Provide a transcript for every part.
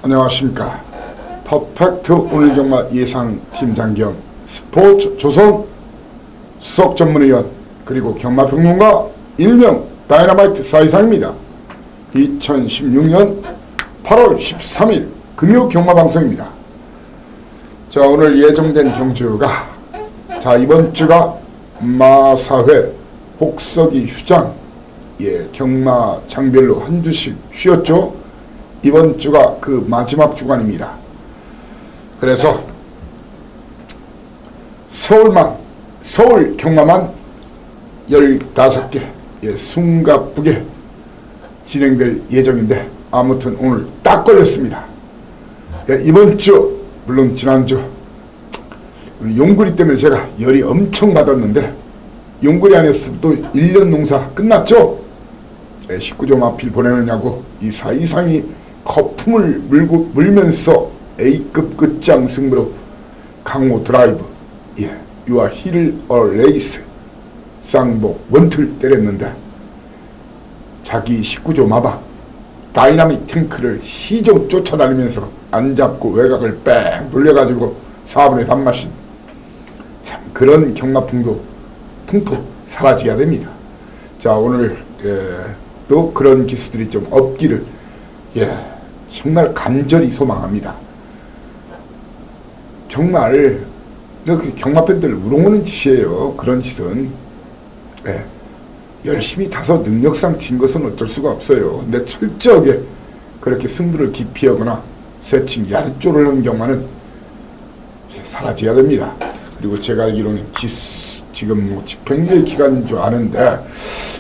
안녕하십니까. 퍼펙트 오늘 경마 예상팀장 겸 스포츠 조선 수석 전문위원 그리고 경마평론가 일명 다이너마이트 사이상입니다. 2016년 8월 13일 금요 경마방송입니다. 자, 오늘 예정된 경주가 이번 주가 마사회 복서기 휴장, 경마 장별로 한 주씩 쉬었죠. 이번 주가 그 마지막 주간입니다. 그래서 서울 경마만 15개 숨가쁘게 진행될 예정인데 아무튼 오늘 딱 걸렸습니다. 이번 주 물론 지난주 용구리 때문에 제가 열이 엄청 받았는데 용구리 안 했으면 또 1년 농사 끝났죠. 19조 마필 보내느냐고 이 사이상이 거품을 물면서 A급 끝장 승부로 강호 드라이브, 유아 힐 레이스 쌍복 원틀 때렸는데 자기 19조 마방 다이나믹 탱크를 시종 쫓아다니면서 안 잡고 외곽을 뺑 돌려가지고 4분의 3 마신 참 그런 경마풍도 통통 사라져야 됩니다. 자, 오늘 또 그런 기수들이 좀 없기를 정말 간절히 소망합니다. 정말 그 경마팬들 우롱하는 짓이에요. 그런 짓은 열심히 타서 능력상 진 것은 어쩔 수가 없어요. 근데 철저하게 그렇게 승부를 기피하거나 세칭 야릇조를 하는 경우는 사라져야 됩니다. 그리고 제가 알기로는 지금 집행유예 기간인 줄 아는데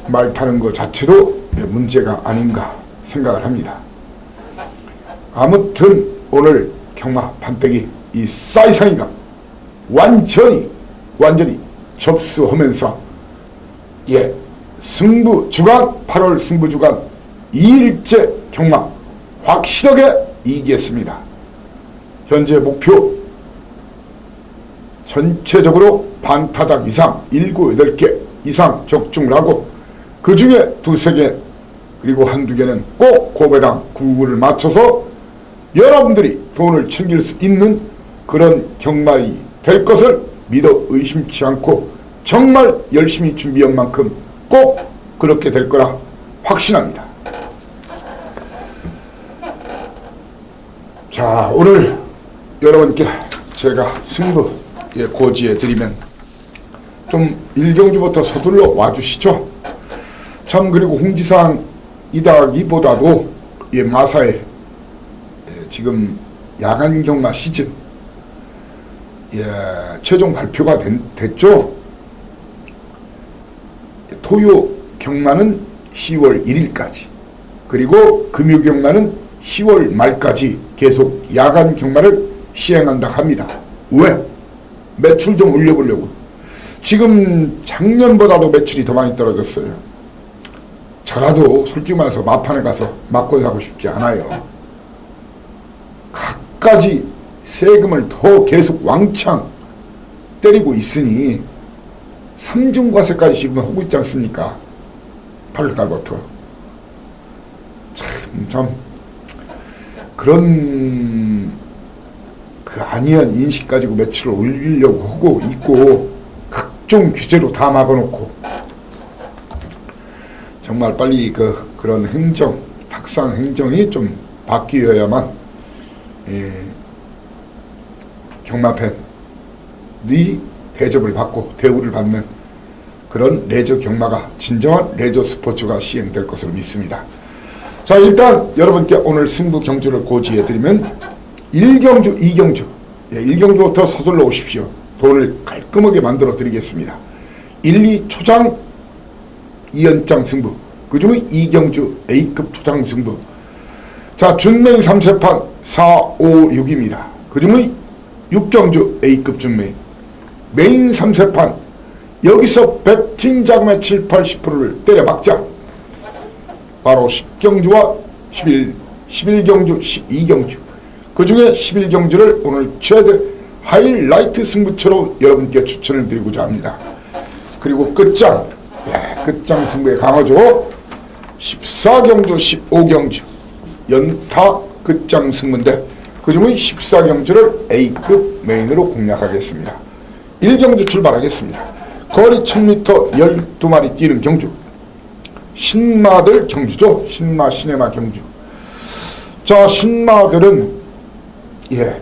말 타는 것 자체도 문제가 아닌가 생각을 합니다. 아무튼 오늘 경마 판때기 이 사이상이가 완전히 접수하면서 승부주간 8월 승부주간 2일째 경마 확실하게 이기겠습니다. 현재 목표 전체적으로 반타작 이상 7, 8개 이상 적중을 하고 그 중에 2, 3개 그리고 1, 2개는 꼭 고배당 9구를 맞춰서 여러분들이 돈을 챙길 수 있는 그런 경마이 될 것을 믿어 의심치 않고 정말 열심히 준비한 만큼 꼭 그렇게 될 거라 확신합니다. 자, 오늘 여러분께 제가 승부 고지해 드리면 좀 1경주부터 서둘러 와주시죠. 참 그리고 홍지상이다기보다도 마사에 지금 야간 경마 시즌 최종 발표가 됐죠. 토요 경마는 10월 1일까지 그리고 금요 경마는 10월 말까지 계속 야간 경마를 시행한다 합니다. 왜? 매출 좀 올려보려고. 지금 작년보다도 매출이 더 많이 떨어졌어요. 저라도 솔직히 말해서 마판에 가서 막고 사고 싶지 않아요. 갖가지 세금을 더 계속 왕창 때리고 있으니 삼중과세까지 지금 하고 있지 않습니까? 8월달부터. 참 그런 그 아니한 인식 가지고 매출을 올리려고 하고 있고 각종 규제로 다 막아놓고 정말 빨리 그런 행정, 탁상 행정이 좀 바뀌어야만 경마팬이 대접을 받고 대우를 받는 그런 레저 경마가 진정한 레저 스포츠가 시행될 것으로 믿습니다. 자, 일단 여러분께 오늘 승부 경주를 고지해드리면 1경주, 2경주 1경주부터 서둘러 오십시오. 돈을 깔끔하게 만들어 드리겠습니다. 1, 2 초장 2연장 승부 그 중에 2경주 A급 초장 승부. 자, 준메인 3세판 4, 5, 6입니다. 그 중에 6경주 A급 준메인 메인 3세판 여기서 배팅 자금의 7, 80%를 때려박자. 바로 10경주와 11경주, 12경주 그 중에 11경주를 오늘 최대 하이라이트 승부처로 여러분께 추천을 드리고자 합니다. 그리고 끝장 승부에 강하죠. 14경주, 15경주 연타 끝장 승부인데 그중의 14경주를 A급 메인으로 공략하겠습니다. 1경주 출발하겠습니다. 거리 1000m 12마리 뛰는 경주, 신마들 경주죠. 시네마 경주. 자, 신마들은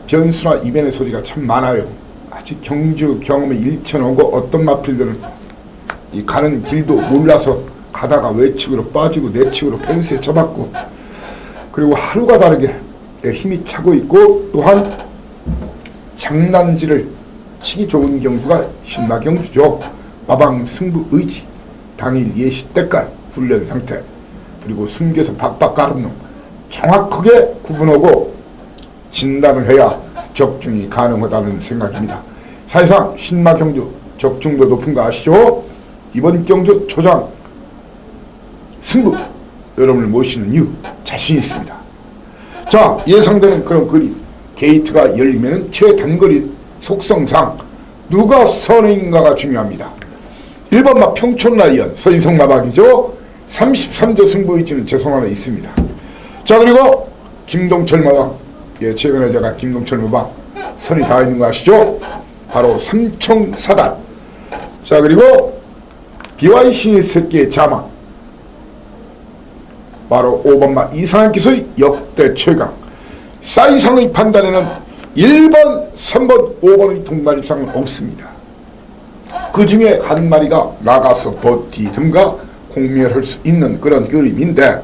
변수나 이변의 소리가 참 많아요. 아직 경주 경험에 일천하고 어떤 마필들은 이 가는 길도 몰라서 가다가 외측으로 빠지고 내측으로 펜스에 쳐박고, 그리고 하루가 다르게 힘이 차고 있고, 또한 장난질을 치기 좋은 경주가 신마 경주죠. 마방 승부 의지, 당일 예시 때깔, 훈련 상태, 그리고 숨겨서 박박 가는 놈 정확하게 구분하고 진단을 해야 적중이 가능하다는 생각입니다. 사실상 신마 경주 적중도 높은 거 아시죠? 이번 경주 초장 승부 여러분을 모시는 이유 자신 있습니다. 자, 예상되는 그런 그림, 게이트가 열리면 최단거리 속성상 누가 선행인가가 중요합니다. 1번마 평촌라이언 서인성마박이죠. 33조 승부의지는 재성 안에 있습니다. 자, 그리고 김동철 마박, 최근에 제가 김동철 마박 선이 다 있는 거 아시죠? 바로 삼청사단. 자, 그리고 BY신의 새끼의 자막, 바로 5번마 이상한 기수의 역대 최강. 사이상의 판단에는 1번, 3번, 5번의 동반 이상은 없습니다. 그 중에 한 마리가 나가서 버티든가 공멸할 수 있는 그런 그림인데,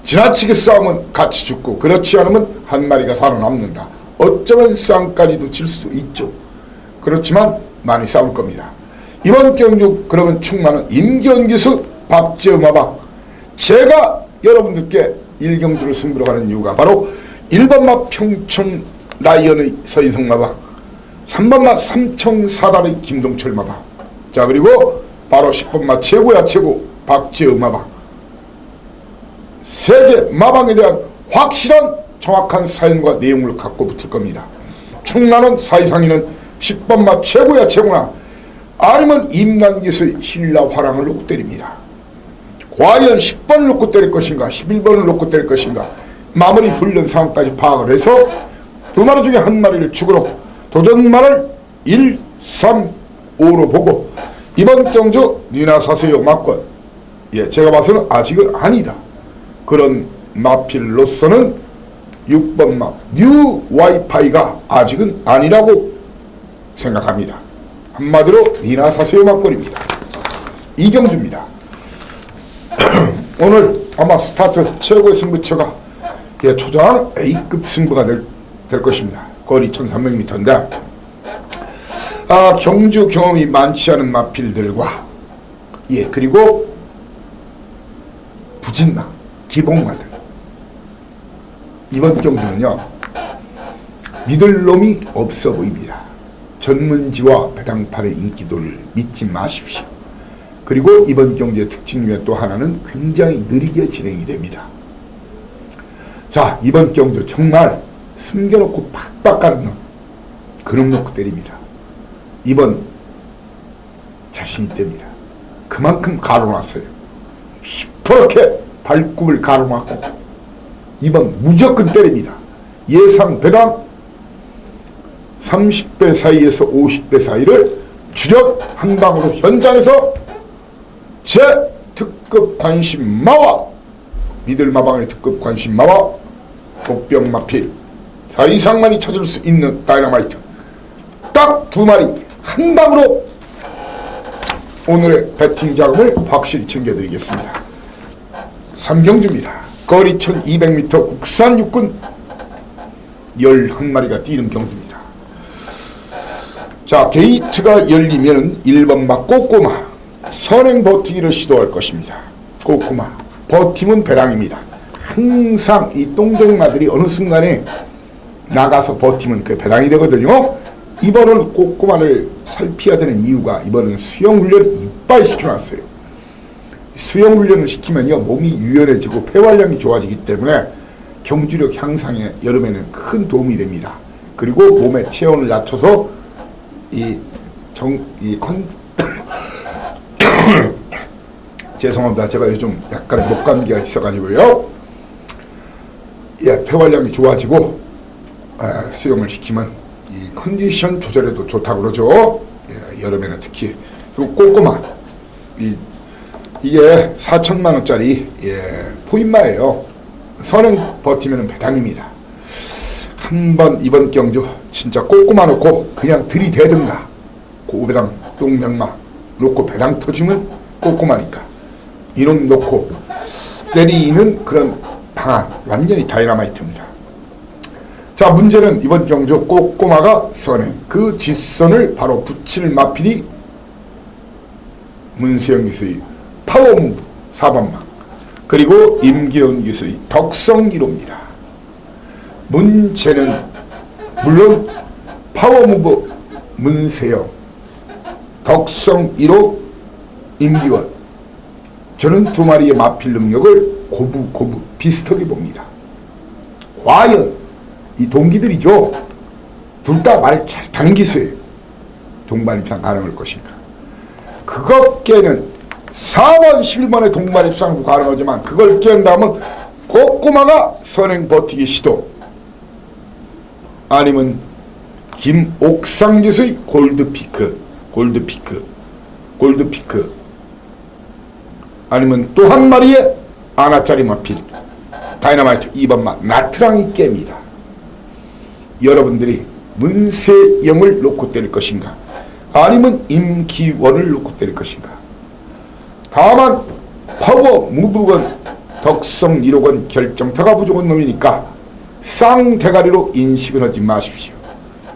지나치게 싸우면 같이 죽고 그렇지 않으면 한 마리가 살아남는다. 어쩌면 쌍까지도 질 수 있죠. 그렇지만 많이 싸울 겁니다. 이번 경주 그러면 충만은 임견기수 박재마박. 제가 여러분들께 1경주를 승부로 가는 이유가 바로 1번마 평촌 라이언의 서인성마박, 3번마 삼청사달의 김동철마박, 자, 그리고 바로 10번마 최고야 최고 박재마박. 세계 마방에 대한 확실한 정확한 사연과 내용을 갖고 붙을 겁니다. 충나는 사이상이는 10번마 최고야 최고나 아니면 임난기수의 신라 화랑을 놓고 때립니다. 과연 10번을 놓고 때릴 것인가 11번을 놓고 때릴 것인가, 마무리 훈련 상황까지 파악을 해서 두 마리 중에 한 마리를 축으로 도전말을 1, 3, 5로 보고 이번 경주 니나사세요 막권, 제가 봐서는 아직은 아니다. 그런 마필로서는 6번마 뉴 와이파이가 아직은 아니라고 생각합니다. 한마디로 니나사세요 막권입니다. 이경주입니다. 오늘 아마 스타트 최고의 승부처가 초장 A급 승부가 될 것입니다. 거리 1300m인데 경주 경험이 많지 않은 마필들과 그리고 부진마 기복마들, 이번 경주는요 믿을 놈이 없어 보입니다. 전문지와 배당팔의 인기도를 믿지 마십시오. 그리고 이번 경주의 특징 중에 또 하나는 굉장히 느리게 진행이 됩니다. 자, 이번 경주 정말 숨겨놓고 팍팍 가는 놈, 그놈 놓고 때립니다. 이번 자신 있답니다. 그만큼 가로놨어요. 시퍼렇게 발굽을 가로막고 이번 무조건 때립니다. 예상 배당 30배 사이에서 50배 사이를 주력 한 방으로 현장에서 제 특급 관심마와 미들마방의 특급 관심마와 복병마필 4 이상만이 찾을 수 있는 다이너마이트 딱 두 마리 한 방으로 오늘의 배팅 자금을 확실히 챙겨드리겠습니다. 3경주입니다. 거리 1200m 국산 육군 11마리가 뛰는 경주입니다. 자, 게이트가 열리면 1번마 꼬꼬마 선행 버티기를 시도할 것입니다. 꼬꼬마 버티면 배당입니다. 항상 이 똥쟁마들이 어느 순간에 나가서 버티면 그 배당이 되거든요. 이번은 꼬꼬마를 살피해야 되는 이유가, 이번은 수영훈련 이빨 시켜놨어요. 수영훈련을 시키면요 몸이 유연해지고 폐활량이 좋아지기 때문에 경주력 향상에 여름에는 큰 도움이 됩니다. 그리고 몸의 체온을 낮춰서 죄송합니다. 제가 요즘 약간의 목 감기가 있어가지고요. 폐활량이 좋아지고 수영을 시키면 이 컨디션 조절에도 좋다고 그러죠. 여름에는 특히. 그리고 꼬꼬마 이게 4천만 원짜리 포인마예요. 선행 버티면 배당입니다. 한번 이번 경주 진짜 꼬꼬마 놓고 그냥 들이대든가 고배당 똥명마 놓고 배당 터지면 꼬꼬마니까 이놈 놓고 때리는 그런 방안 완전히 다이너마이트입니다. 자, 문제는 이번 경주 꼬꼬마가 선행 그 뒷선을 바로 붙일 마필이 문세영 기수의 파워무브 4번마 그리고 임기훈 기수의 덕성 1호입니다. 문제는 물론 파워무브 문세영 덕성 1호 임기원 저는 두 마리의 마필 능력을 고부 비슷하게 봅니다. 과연 이 동기들이죠. 둘 다 말 잘 타는 기수예요. 동반 입상 가능할 것인가. 그것 깨는 4번 11번의 동반 입상도 가능하지만 그걸 깬다면 꼬꼬마가 선행 버티기 시도 아니면 김옥상 기수의 골드피크 아니면 또 한 마리의 아나짜리 마필 다이너마이트 2번마 나트랑이 깹니다. 여러분들이 문세영을 놓고 때릴 것인가 아니면 임기원을 놓고 때릴 것인가. 다만 파워 무브건 덕성 1호건 결정타가 부족한 놈이니까 쌍대가리로 인식을 하지 마십시오.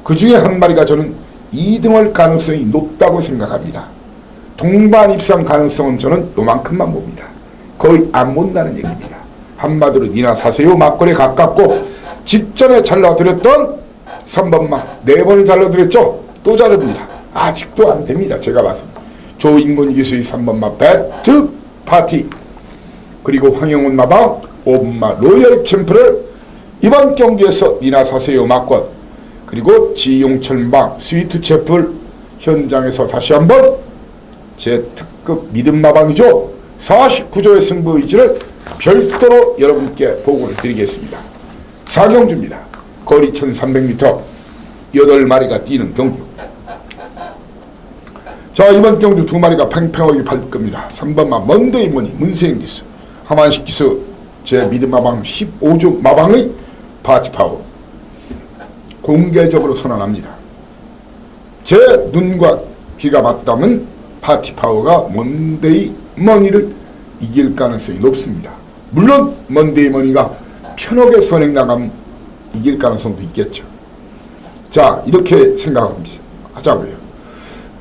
그 중에 한 마리가 저는 2등할 가능성이 높다고 생각합니다. 동반 입상 가능성은 저는 요만큼만 봅니다. 거의 안 본다는 얘기입니다. 한마디로 니나 사세요 막걸리에 가깝고 직전에 잘라드렸던 3번마 4번을 잘라드렸죠. 또 자릅니다. 아직도 안 됩니다. 제가 봐서 조인문 기수의 3번마 배트 파티 그리고 황영훈 마방 5번마 로열 챔프를 이번 경기에서 니나 사세요 막권 그리고 지용철 마방 스위트 챔프를 현장에서 다시 한번 제 특급 믿음 마방이죠. 49조의 승부 의지를 별도로 여러분께 보고를 드리겠습니다. 4경주입니다. 거리 1300m 8마리가 뛰는 경주. 자, 이번 경주 2마리가 팽팽하게 밟을 겁니다. 3번마 먼데이 머니 문세영 기수 하만식 기수 제 믿음 마방 15조 마방의 파티파워 공개적으로 선언합니다. 제 눈과 귀가 맞다면 파티파워가 먼데이 머니를 이길 가능성이 높습니다. 물론 먼데이 머니가 편하게 선행 나가면 이길 가능성도 있겠죠. 자, 이렇게 생각하자고요.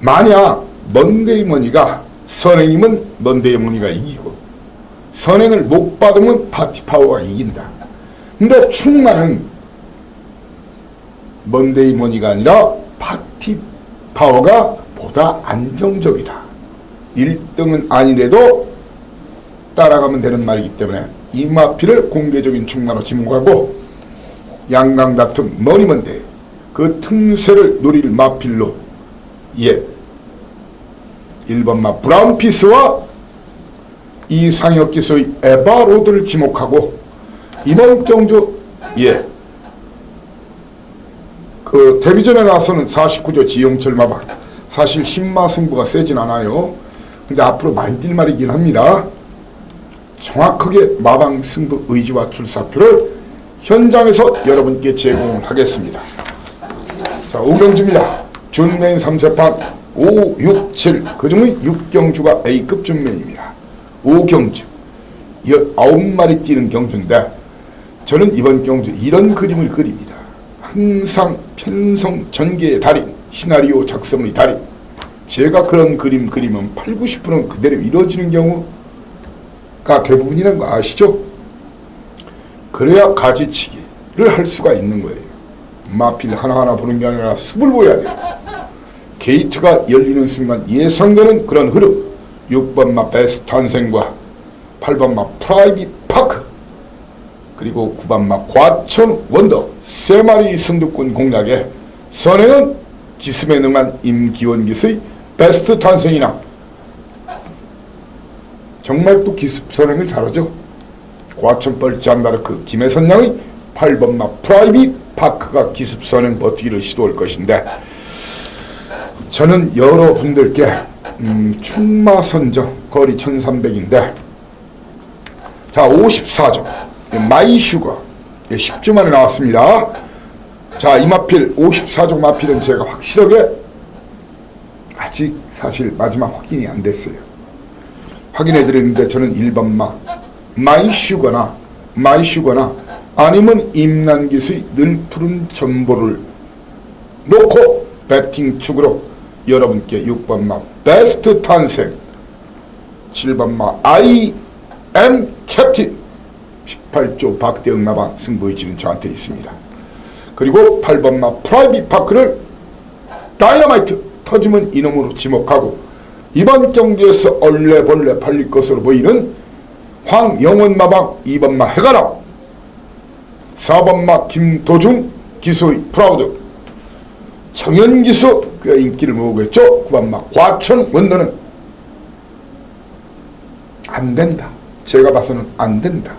만약 먼데이 머니가 선행이면 먼데이 머니가 이기고 선행을 못 받으면 파티파워가 이긴다. 근데 충만은 먼데이 머니가 아니라 파티파워가 보다 안정적이다. 1등은 아니래도 따라가면 되는 말이기 때문에 이 마필을 공개적인 충만으로 지목하고 양강 다툼 머니먼데 그 틈새를 노릴 마필로 1번마 브라운피스와 이상혁 기수의 에바로드를 지목하고 이번 경주 그 데뷔전에 나서는 49조 지용철 마방 사실 신마 승부가 세진 않아요. 근데 앞으로 많이 뛸 말이긴 합니다. 정확하게 마방 승부 의지와 출사표를 현장에서 여러분께 제공을 하겠습니다. 자, 5경주입니다. 준메인 3세판 5, 6, 7 그중의 6경주가 A급 준메인입니다. 5경주 19마리 뛰는 경주인데 저는 이번 경주 이런 그림을 그립니다. 항상 편성 전개의 달인 시나리오 작성의 달인 제가 그런 그림 그리면 8, 90%는 그대로 이루어지는 경우가 대부분이라는 거 아시죠? 그래야 가지치기를 할 수가 있는 거예요. 마필 하나하나 보는 게 아니라 습을 보여야 돼요. 게이트가 열리는 순간 예상되는 그런 흐름 6번마 베스트 탄생과 8번마 프라이빗 파크 그리고 9번마 과천 원더 3마리 선두권 공략에 선행은 기습에 능한 임기원 기수의 베스트 탄생이나 정말 또 기습 선행을 잘하죠. 과천 뻘 잔다르크 김혜선 양의 8번마 프라이빗 파크가 기습 선행 버티기를 시도할 것인데, 저는 여러분들께 충마선정 거리 1300인데, 자 54점 마이슈거 10주 만에 나왔습니다. 자 이 마필 54종 마필은 제가 확실하게 아직 사실 마지막 확인이 안 됐어요. 확인해 드렸는데 저는 1번마 마이슈거나 아니면 임난기수의 늘 푸른 전보를 놓고 배팅 축으로 여러분께 6번마 베스트 탄생, 7번마 I am 캡틴 18조 박대영 나방 승부의 질은 저한테 있습니다. 그리고 8번마 프라이빗 파크를 다이너마이트 터지면 이놈으로 지목하고, 이번 경기에서 얼레벌레 팔릴 것으로 보이는 황영원 마방 2번마 해가람, 4번마 김도중 기수의 프라우드, 정현기수 꽤 인기를 모으고 있죠. 9번마 과천 원더는 안된다. 제가 봐서는 안된다.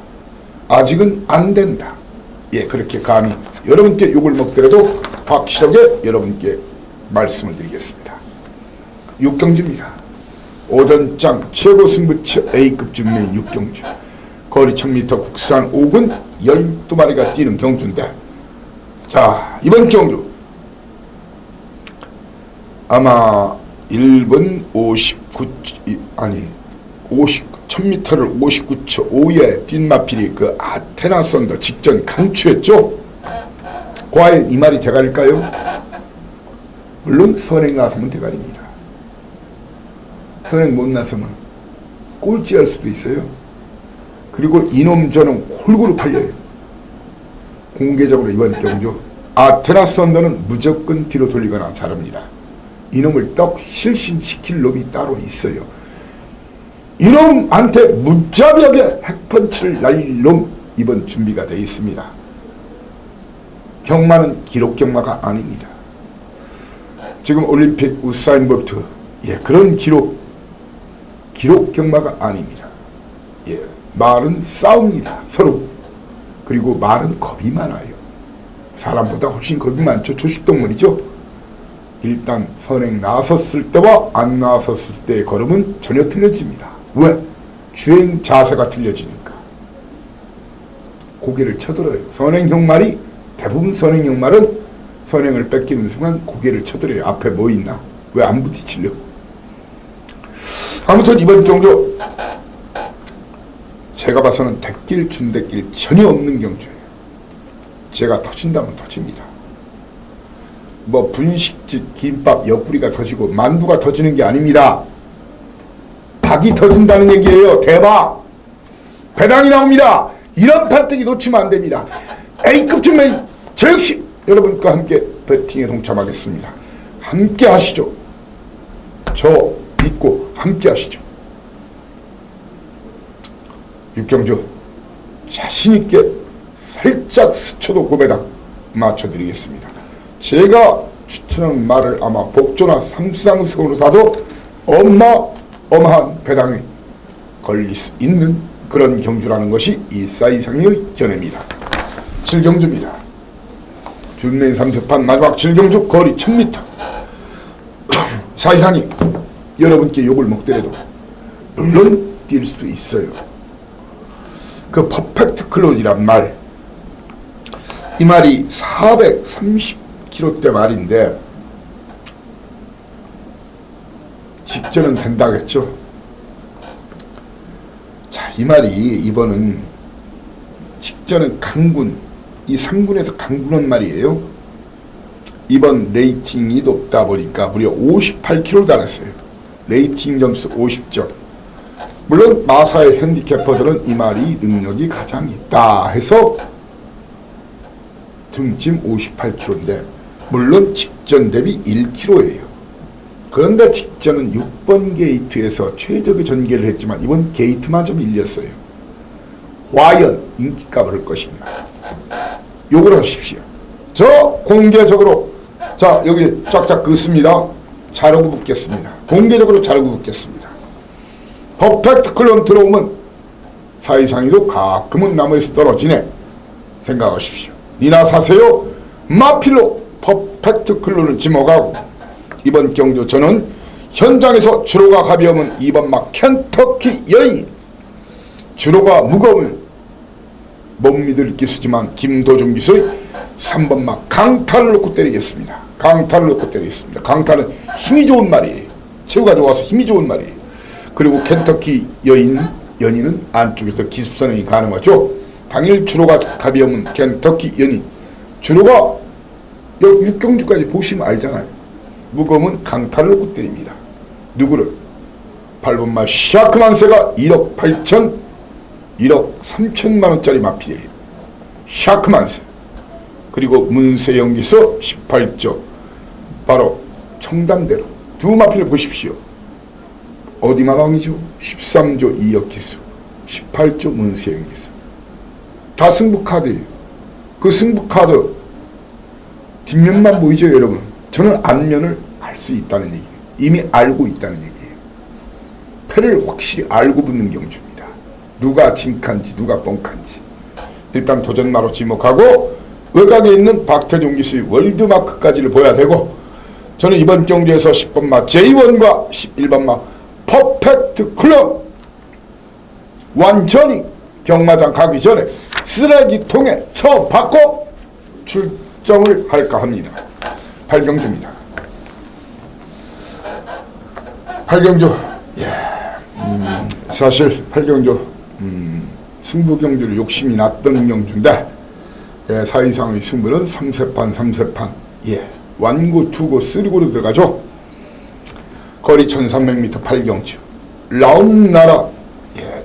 아직은 안된다. 예, 그렇게 감히 여러분께 욕을 먹더라도 확실하게 여러분께 말씀을 드리겠습니다. 6경주입니다. 오전장 최고 승부처 A급 준비인 6경주, 거리 1000m 국산 5군 12마리가 뛰는 경주인데, 자 이번 경주 아마 1분 1000m를 59초 5에 뛴 마필이 그 아테나 썬더 직전 강추했죠. 과연 이 말이 대가릴까요? 물론 선행 나서면 대가리입니다. 선행 못 나서면 꼴찌할 수도 있어요. 그리고 이놈 저놈 골고루 팔려요. 공개적으로 이번 경주 아테나 썬더는 무조건 뒤로 돌리거나 자릅니다. 이놈을 떡 실신시킬 놈이 따로 있어요. 이놈한테 무자비하게 핵펀치를 날릴 놈 이번 준비가 되어 있습니다. 경마는 기록 경마가 아닙니다. 지금 올림픽 우사인 볼트, 예, 그런 기록 경마가 아닙니다. 예, 말은 싸웁니다, 서로. 그리고 말은 겁이 많아요. 사람보다 훨씬 겁이 많죠. 초식동물이죠. 일단 선행 나섰을 때와 안 나섰을 때의 걸음은 전혀 틀려집니다. 왜? 주행 자세가 틀려지니까. 고개를 쳐들어요. 선행형 말이, 대부분 선행형 말은 선행을 뺏기는 순간 고개를 쳐들어요. 앞에 뭐 있나? 왜 안 부딪히려고? 아무튼 이번 경주 제가 봐서는 대길 준대길 전혀 없는 경주예요. 제가 터진다면 터집니다. 뭐 분식집 김밥 옆구리가 터지고 만두가 터지는 게 아닙니다. 닭이 터진다는 얘기예요. 대박! 배당이 나옵니다. 이런 판때기 놓치면 안 됩니다. A급 중매 저 역시 여러분과 함께 배팅에 동참하겠습니다. 함께 하시죠. 저 믿고 함께 하시죠. 육경주 자신있게 살짝 스쳐도 고배당 맞춰드리겠습니다. 제가 추천하는 말을 아마 복조나 삼쌍석으로 사도 어마어마한 배당이 걸릴 수 있는 그런 경주라는 것이 이 사이상의 견해입니다. 7경주입니다. 준매인 3세판 마지막 7경주 거리 1000m. 사이상이 여러분께 욕을 먹더라도 물론 뛸 수 있어요. 그 퍼펙트 클론이란 말, 이 말이 430km대 말인데 직전은 된다겠죠. 자, 이 말이 이번은 직전은 강군, 이 3군에서 강군한 말이에요. 이번 레이팅이 높다 보니까 무려 58km 달했어요. 레이팅 점수 50점. 물론 마사의 핸디캐퍼들은 이 말이 능력이 가장 있다 해서 등짐 58km인데 물론 직전 대비 1km예요. 그런데 직전은 6번 게이트에서 최적의 전개를 했지만 이번 게이트마저 밀렸어요. 과연 인기값을 할 것인가? 요걸 하십시오. 저 공개적으로 자 여기 쫙쫙 긋습니다. 자르고 붙겠습니다. 공개적으로 자르고 붙겠습니다. 퍼펙트 클론 들어오면 사이상이도 가끔은 나무에서 떨어지네. 생각하십시오. 니나 사세요. 마필로 퍼펙트 클로를 지목하고 이번 경주 저는 현장에서 주로가 가벼우면 2번마 켄터키 여인, 주로가 무거우면 못 믿을 기수지만 김도중 기수의 3번마 강타를 놓고 때리겠습니다. 강타를 놓고 때리겠습니다. 강타는 힘이 좋은 말이에요. 체구가 좋아서 힘이 좋은 말이에요. 그리고 켄터키 연인은 안쪽에서 기습선행이 가능하죠. 당일 주로가 가벼우면 켄터키 연인, 주로가 육경주까지 보시면 알잖아요. 무거우면 강타를 놓고 때립니다. 누구를? 8번마 샤크만세가 1억 3천만원짜리 마필이에요. 샤크만세. 그리고 문세영 기수 18조, 바로 청담대로 두 마필을 보십시오. 어디 마강이죠? 13조 2억 기수, 18조 문세영 기수. 다 승부카드예요. 그 승부카드 뒷면만 보이죠 여러분? 저는 앞면을 알 수 있다는 얘기예요. 이미 알고 있다는 얘기예요. 패를 확실히 알고 붙는 경주입니다. 누가 진칸지 누가 뻥칸지. 일단 도전마로 지목하고 외곽에 있는 박태종 기수의 월드마크까지를 보여야 되고, 저는 이번 경주에서 10번마 J1과 11번마 퍼펙트 클럽 완전히 경마장 가기 전에 쓰레기통에 쳐박고 출정을 할까 합니다. 8경주입니다. 8경주, 사실 8경주 승부경주를 욕심이 났던 경주인데, 사이상의 승부는 3세판 완구, 투구, 쓰리구로 들어가죠. 거리 1300m 8경주 라운나라,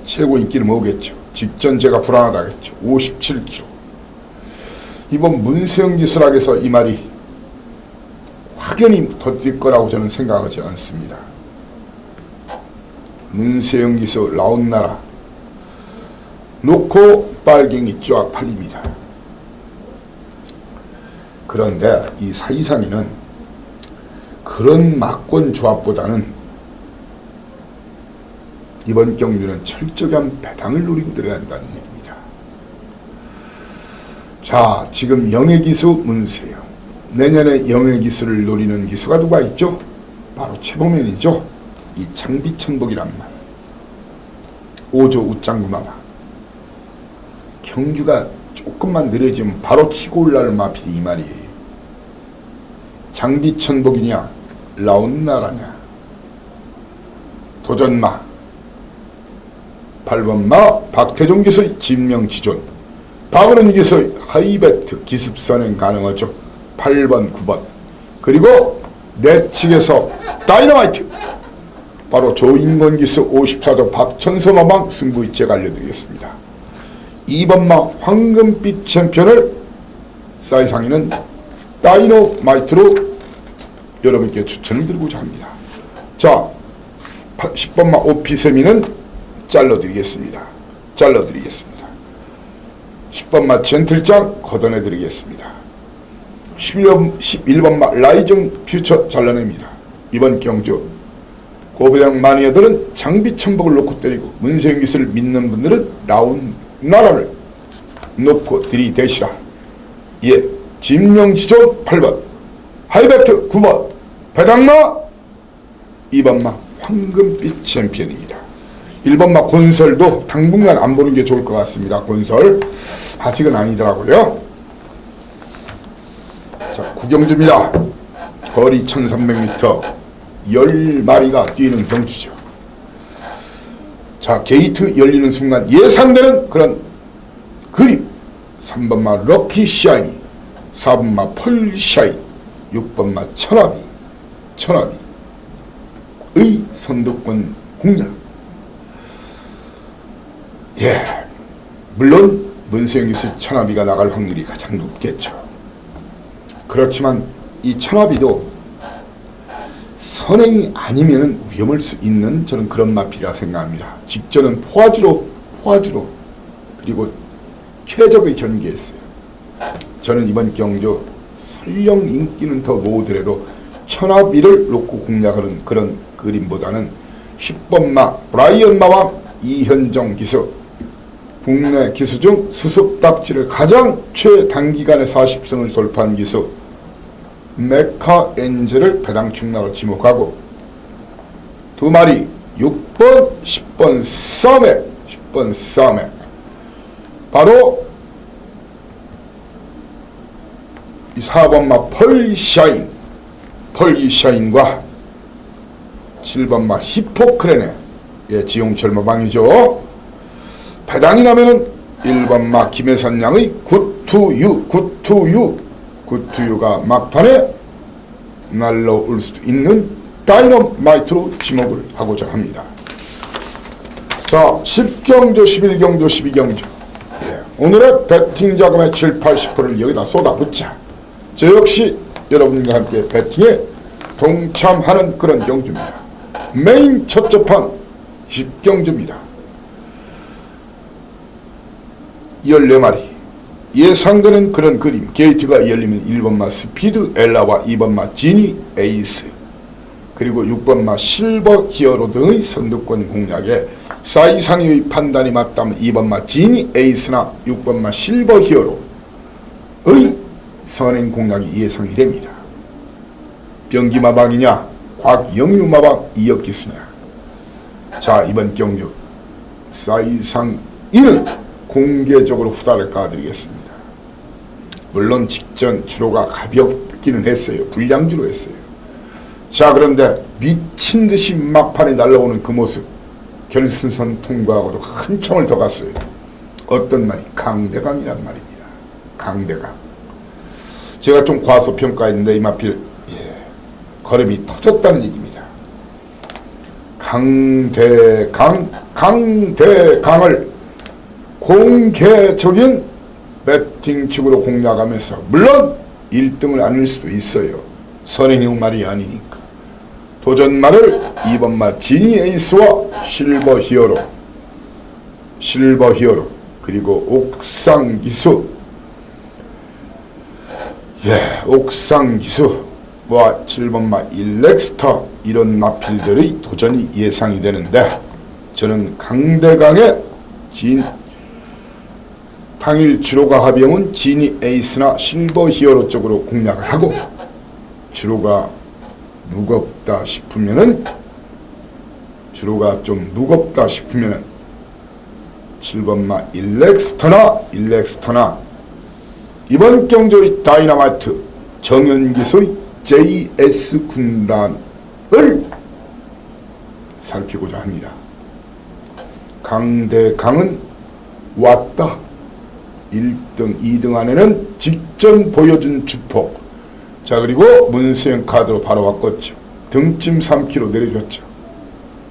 최고 인기를 모으겠죠. 직전 제가 불안하다겠죠. 57kg. 이번 문세영 기술학에서 이 말이 확연히 덧뛸 거라고 저는 생각하지 않습니다. 문세영 기술 라운나라 놓고 빨갱이 쫙 팔립니다. 그런데 이 사이상이는 그런 막권 조합보다는 이번 경주는 철저한 배당을 노리고 들어야 한다는 얘기입니다. 자, 지금 영예기수 문세영, 내년에 영예기수를 노리는 기수가 누가 있죠? 바로 최범현이죠. 이 장비천복이란 말, 5조 웃장구마마. 경주가 조금만 느려지면 바로 치고 올라올 마필이 이 말이에요. 장비천복이냐 라운나라냐. 도전마 8번마 박태종 기수의 진명지존, 박은은 기수의 하이베트 기습선행 가능하죠. 8번 9번. 그리고 내측에서 다이너마이트, 바로 조인권 기수 54조 박천서마망 승부일책 알려드리겠습니다. 2번마 황금빛 챔피언을 사이상이는 다이너마이트로 여러분께 추천을 드리고자 합니다. 자, 10번마 오피세미는 잘라드리겠습니다. 10번마 젠틀장 걷어내드리겠습니다. 11번마 라이징 퓨처 잘라냅니다. 이번 경주 고배당 마니아들은 장비천복을 놓고 때리고 문세영 기술을 믿는 분들은 라운나라를 놓고 들이대시라. 진명지존 8번, 하이베트 9번, 배당마 2번마 황금빛 챔피언입니다. 1번마 곤설도 당분간 안 보는 게 좋을 것 같습니다. 곤설 아직은 아니더라고요. 자, 구경주입니다. 거리 1300m 10마리가 뛰는 경주죠. 자, 게이트 열리는 순간 예상되는 그런 그림. 3번마 럭키 샤이니, 4번마 펄샤이, 6번마 천하비의 선두권 공략. 물론 문세영 기수 천하비가 나갈 확률이 가장 높겠죠. 그렇지만 이 천하비도 선행이 아니면은 위험할 수 있는 저는 그런 마필이라 생각합니다. 직전은 포화주로 그리고 최적의 전개했어요. 저는 이번 경주 설령 인기는 더 모으더라도 천하비를 놓고 공략하는 그런 그림보다는 10번마 브라이언 마왕 이현정 기수, 국내 기수 중 수습답지를 가장 최단기간에 40승을 돌파한 기수 메카 엔젤을 배당 축락을 지목하고 2마리 6번, 10번 싸움에 바로 이 4번마 펄리샤인과 7번마 히포크레네 지용철 마방이죠. 배당이 나면은 1번마 김혜선 양의 굿투유가 막판에 날라올 수도 있는 다이너마이트로 지목을 하고자 합니다. 자, 10경주, 11경주, 12경주. 오늘의 배팅 자금의 7, 80%를 여기다 쏟아붓자. 저 역시 여러분과 함께 배팅에 동참하는 그런 경주입니다. 메인 첫째판 10경주입니다. 14마리 예상되는 그런 그림. 게이트가 열리면 1번마 스피드 엘라와 2번마 지니 에이스 그리고 6번마 실버 히어로 등의 선두권 공략에 사이상의 판단이 맞다면 2번마 지니 에이스나 6번마 실버 히어로의 선행 공략이 예상이 됩니다. 병기마방이냐 곽영유마방 이역기수냐. 자, 이번 경주 사이상 이는 공개적으로 후다를 까드리겠습니다. 물론 직전 주로가 가볍기는 했어요. 불량주로 했어요. 자, 그런데 미친듯이 막판에 날라오는 그 모습 결승선 통과하고도 한참을 더 갔어요. 어떤 말이? 강대강이란 말입니다. 강대강. 제가 좀 과소평가했는데 이마필 걸음이 터졌다는 얘기입니다. 강대강을 공개적인 배팅축으로 공략하면서 물론 1등을 안을 수도 있어요. 선행형 말이 아니니까. 도전말을 2번마 지니 에이스와 실버 히어로 그리고 옥상기수 옥상기수와 7번마 일렉스터 이런 마필들의 도전이 예상이 되는데 저는 강대강의 당일 주로가 합의형은 지니 에이스나 실버 히어로 쪽으로 공략을 하고 주로가 무겁다 싶으면은 7번마 일렉스터나 이번 경주의 다이너마이트 정연기수의 JS 군단을 살피고자 합니다. 강대강은 왔다. 1등, 2등 안에는 직전 보여준 주폭. 자, 그리고 문수행 카드로 바로 바꿨죠. 등짐 3kg 내려줬죠.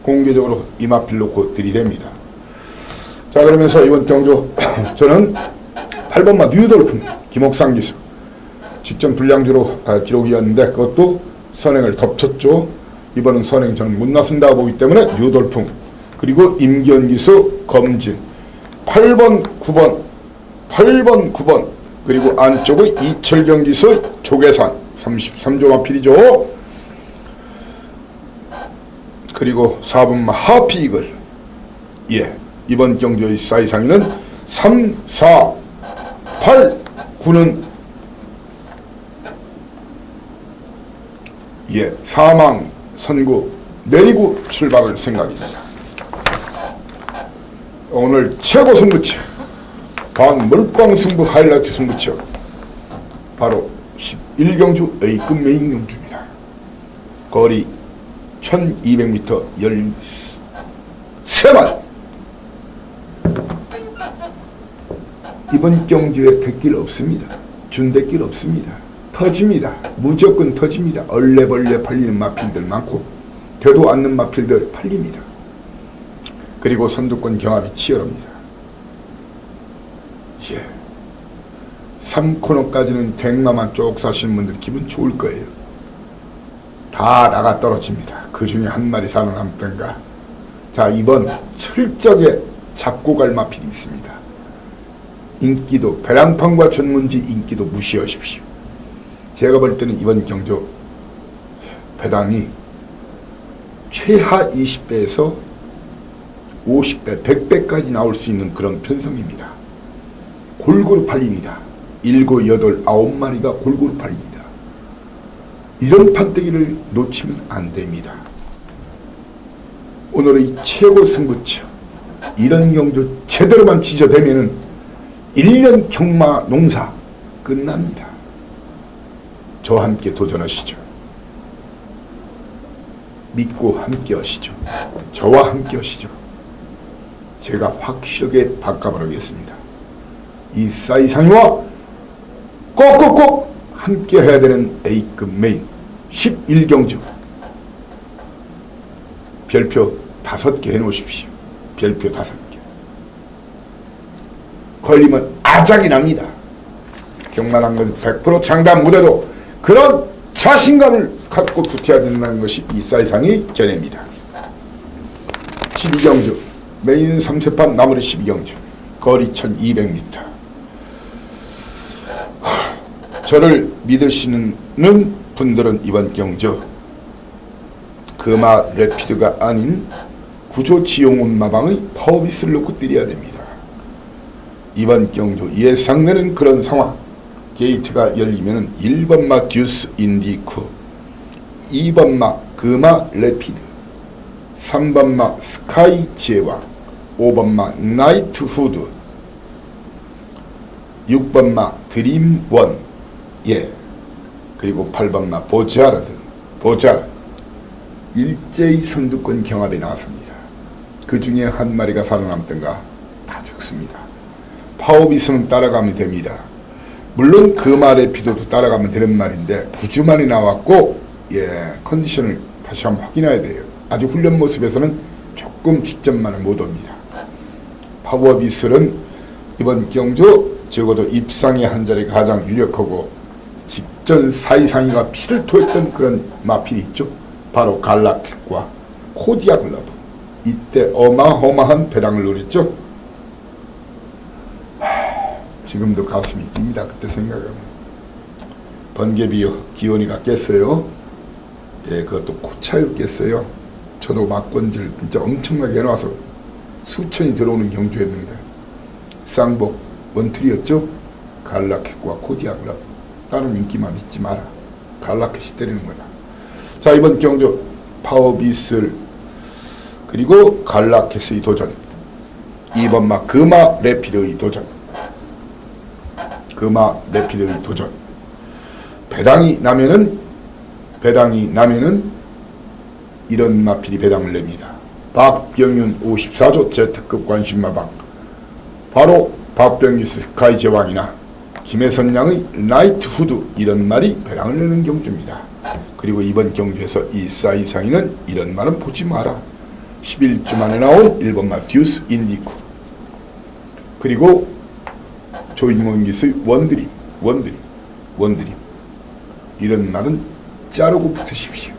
공개적으로 이마필 놓고 들이댑니다. 자, 그러면서 이번 경주 저는 8번마 뉴돌프 김옥상 기수 직전 불량주로 기록이었는데 그것도 선행을 덮쳤죠. 이번은 선행 저는 못 나선다고 보기 때문에 뉴돌프 그리고 임기현 기수 검진 8번 9번 그리고 안쪽의 이철경 기수 조계산 33조 마필이죠. 그리고 4번마 하피이글 이번 경주의 사이상위는 3, 4, 8, 9는 사망 선구 내리고 출발할 생각입니다. 오늘 최고 승부처 반물광 승부 하이라이트 승부처 바로 11경주 A급 메인 경주입니다. 거리 1200m 13마리. 이번 경주에 대길 없습니다. 준대길 없습니다. 터집니다. 무조건 터집니다. 얼레벌레 팔리는 마필들 많고 되도 않는 마필들 팔립니다. 그리고 선두권 경합이 치열합니다. 3코너까지는 댕마만 쭉 사시는 분들 기분 좋을 거예요. 다 나가 떨어집니다. 그 중에 한 마리 살아남던가. 자, 이번 철저하게 잡고 갈 마필이 있습니다. 인기도 배랑판과 전문지 인기도 무시하십시오. 제가 볼 때는 이번 경주 배당이 최하 20배에서 50배, 100배까지 나올 수 있는 그런 편성입니다. 골고루 팔립니다. 7, 8, 9마리가 골고루 팔립니다. 이런 판때기를 놓치면 안 됩니다. 오늘의 최고 승부처, 이런 경주 제대로만 지져대면은 1년 경마 농사 끝납니다. 저와 함께 도전하시죠. 믿고 함께 하시죠. 저와 함께 하시죠. 제가 확실하게 바꿔버리겠습니다. 이 사이상이와 꼭꼭꼭 함께 해야 되는 A급 메인 11경주 별표 5개 해놓으십시오. 별표 5개. 걸리면 아작이 납니다. 경만한 건 100% 장담 못해도 그런 자신감을 갖고 붙어야 된다는 것이 이 사이상의 견해입니다. 12경주 메인 3세판 나머지 12경주 거리 1200m. 저를 믿으시는 분들은 이번 경주 금화 래피드가 아닌 구조 지용훈 마방의 파워빗을 놓고 때려야 됩니다. 이번 경주 예상되는 그런 상황. 게이트가 열리면 1번마 듀스 인디쿠, 2번마 금화 래피드, 3번마 스카이 제왕, 5번마 나이트 후드, 6번마 드림 원, 그리고 8번마 보자르드, 일제히 선두권 경합에 나섭니다. 그 중에 한 마리가 살아남던가 다 죽습니다. 파워빗은 따라가면 됩니다. 물론 금화 래피드도 따라가면 되는 말인데 9주만이 나왔고 컨디션을 다시 한번 확인해야 돼요. 아주 훈련 모습에서는 조금 직전만을 못 옵니다. 파워빗은 이번 경주 적어도 입상의 한 자리 가장 유력하고 직전 사이상이가 피를 토했던 그런 마필이 있죠. 바로 갈라켓과 코디아 글러브. 이때 어마어마한 배당을 노렸죠. 지금도 가슴이 깁니다. 그때 생각하면. 번개비 기온이가 깼어요. 그것도 코차이로 깼어요. 저도 막건질 진짜 엄청나게 해놔서 수천이 들어오는 경주였는데 쌍복 원틀이었죠. 갈라켓과 코디아 글러브. 다른 인기만 믿지 마라. 갈라켓이 때리는 거다. 자, 이번 경주 파워빗을 그리고 갈라켓의 도전, 2번마 금화 래피드의 도전, 금화 래피드의 도전. 배당이 나면은 이런 마필이 배당을 냅니다. 박병윤 54조 제특급 관심마방, 바로 박병윤 스카이 제왕이나 김혜선 양의 나이트 후드, 이런 말이 배당을 내는 경주입니다. 그리고 이번 경주에서 이 사이상이는 이런 말은 보지 마라. 11주 만에 나온 1번마 듀스 인디쿠, 그리고 조인원기스의 원드림, 이런 말은 자르고 붙으십시오.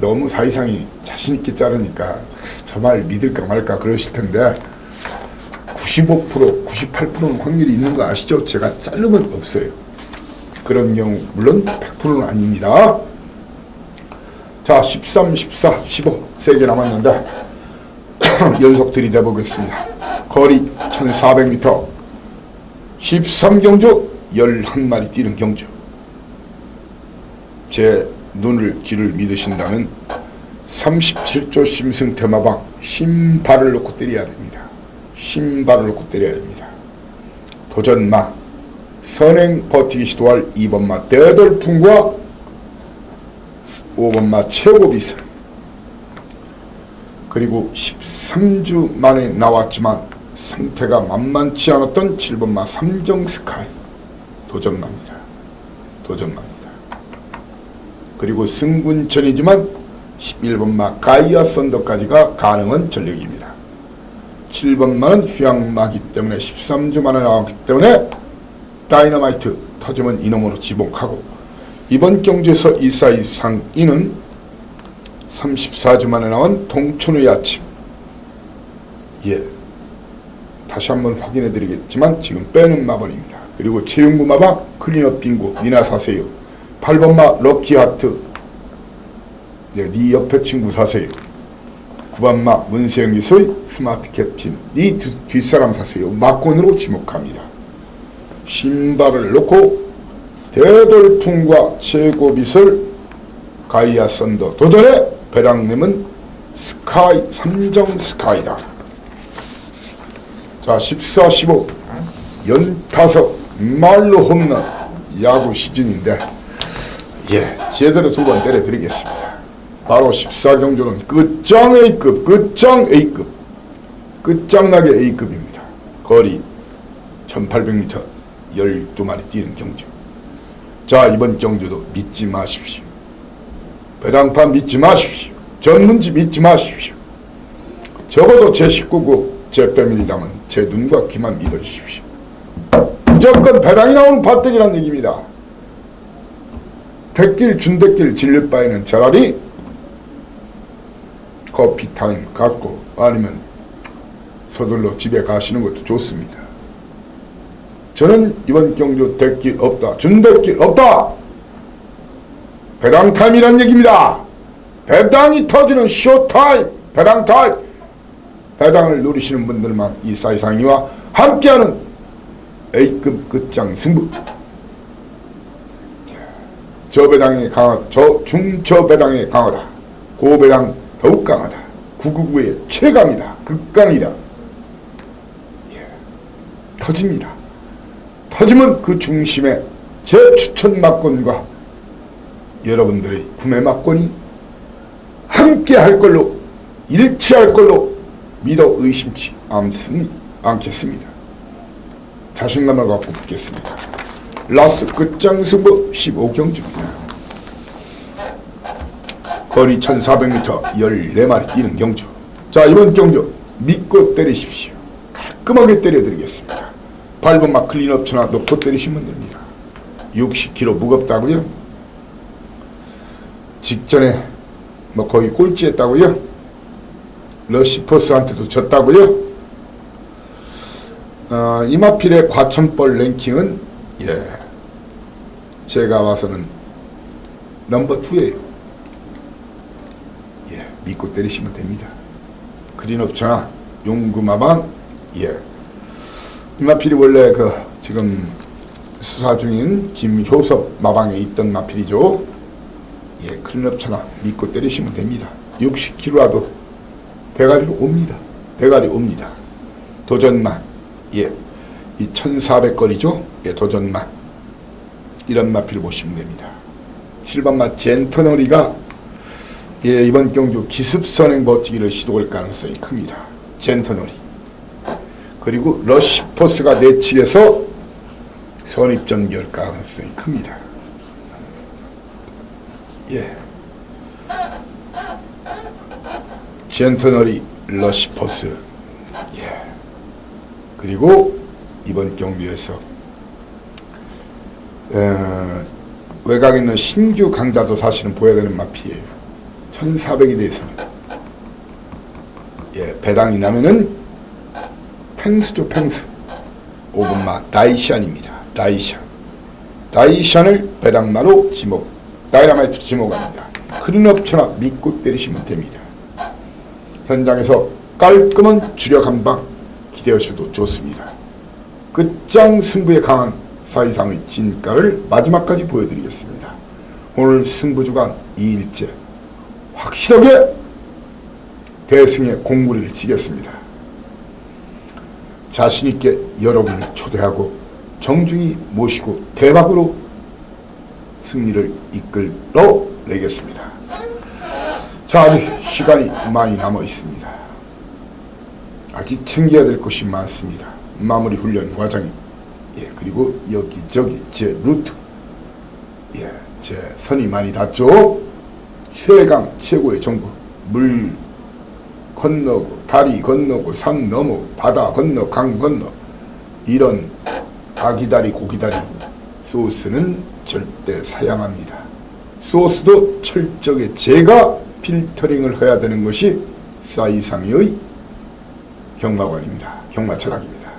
너무 사이상이 자신있게 자르니까 저 말 믿을까 말까 그러실 텐데 95%, 98%는 확률이 있는 거 아시죠? 제가 자르면 없어요. 그런 경우 물론 100%는 아닙니다. 자, 13, 14, 15 3개 남았는데 연속 들이대보겠습니다. 거리 1400m 13경주 11마리 뛰는 경주. 제 눈을 귀를 믿으신다면 37조 심승태마방 신발을 놓고 때려야 됩니다. 신발을 놓고 때려야 됩니다. 도전마 선행 버티기 시도할 2번마 대돌풍과 5번마 최고비슬, 그리고 13주 만에 나왔지만 상태가 만만치 않았던 7번마 삼정스카이 도전마입니다. 그리고 승군전이지만 11번마 가이아 썬더까지가 가능한 전력입니다. 7번마는 휴양마기 때문에 13주 만에 나왔기 때문에 다이너마이트 터지면 이놈으로 지목하고, 이번 경주에서 이 사이상이는 34주 만에 나온 동춘의 아침, 다시 한번 확인해 드리겠지만 지금 빼는 마번입니다. 그리고 채용구 마방 클린업 빙고 니나 사세요. 8번마 럭키하트, 네 옆에 친구 사세요. 구반마 문세영 기수의 스마트 캡틴 네 뒷사람 사세요 막권으로 지목합니다. 신발을 놓고 대돌풍과 최고빗을 가이아 썬더 도전에 배당님은 스카이 3정 스카이다. 자 14, 15 연타석 말로 홈런 야구 시즌인데 예 제대로 두 번 때려드리겠습니다. 바로 14경주는 끝장 A급 끝장 A급 끝장나게 A급입니다. 거리 1800m 12마리 뛰는 경주. 자 이번 경주도 믿지 마십시오. 배당판 믿지 마십시오. 전문지 믿지 마십시오. 적어도 제 식구고 제 패밀리라면 제 눈과 귀만 믿어주십시오. 무조건 배당이 나오는 밭대기란 얘기입니다. 대길 준대길 질릴 바에는 차라리 커피타임 갖고 아니면 서둘러 집에 가시는 것도 좋습니다. 저는 이번 경주 대길 없다 준대길 없다 배당타임이란 얘기입니다. 배당이 터지는 쇼타임 배당타임. 배당을 노리시는 분들만 이 사이상이와 함께하는 A급 끝장 승부. 저배당이 강하다. 중저배당이 강하다. 고배당 더욱 강하다. 999의 최강이다. 극강이다. 예. 터집니다. 터지면 그 중심에 제 추천 막권과 여러분들의 구매 막권이 함께 할 걸로 일치할 걸로 믿어 의심치 않겠습니다. 자신감을 갖고 붙겠습니다. 라스 끝장 승부 15경주입니다. 거리 1400m 14마리 뛰는 경주. 자 이번 경주 믿고 때리십시오. 깔끔하게 때려드리겠습니다. 밟은 막 클린업 쳐나 놓고 때리시면 됩니다. 60kg 무겁다고요? 직전에 뭐 거의 꼴찌했다고요? 러시퍼스한테도 졌다고요? 이마필의 과천벌 랭킹은 예 제가 봐서는 넘버 2예요. 예 믿고 때리시면 됩니다. 그린업차나 용구마방 예 이마필이 원래 그 지금 수사 중인 김효섭 마방에 있던 마필이죠. 예 그린업차나 믿고 때리시면 됩니다. 60kg라도 대가리로 옵니다. 대가리 옵니다. 도전만 예, 이 1400거리죠. 예, 도전만 이런 마필을 보시면 됩니다. 7번마 젠터너리가 예, 이번 경주 기습선행 버티기를 시도할 가능성이 큽니다. 젠터너리 그리고 러시포스가 내측에서 선입전개할 가능성이 큽니다. 예, 젠터너리 러시포스 예. 그리고 이번 경기에서 외곽에 있는 신규 강자도 사실은 보여야 되는 마피예요. 1400이 돼서는 예, 배당이 나면은 팽수죠. 팽수 5번마 다이샨입니다. 다이샨을 배당마로 지목 다이나마이트로 지목합니다. 클린업처나 믿고 때리시면 됩니다. 현장에서 깔끔한 주력 한방 기대하셔도 좋습니다. 끝장 승부에 강한 사이상의 진가를 마지막까지 보여드리겠습니다. 오늘 승부주간 2일째 확실하게 대승의 공구리를 치겠습니다. 자신있게 여러분을 초대하고 정중히 모시고 대박으로 승리를 이끌어 내겠습니다. 자, 아직 시간이 많이 남아 있습니다. 아직 챙겨야 될 것이 많습니다. 마무리 훈련 과정이 예, 그리고 여기저기 제 루트 예, 제 선이 많이 닿죠. 최강 최고의 정보 물 건너고 다리 건너고 산 넘어 바다 건너 강 건너 이런 아기다리 고기다리 소스는 절대 사양합니다. 소스도 철저하게 제가 필터링을 해야 되는 것이 사이상의 경마관입니다. 경마 철학입니다.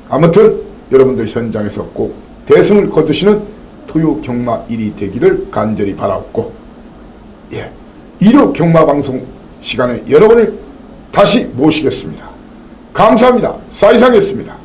아무튼 여러분들 현장에서 꼭 대승을 거두시는 토요 경마 1위 되기를 간절히 바라옵고 예, 1호 경마방송 시간에 여러분을 다시 모시겠습니다. 감사합니다. 사이상이었습니다.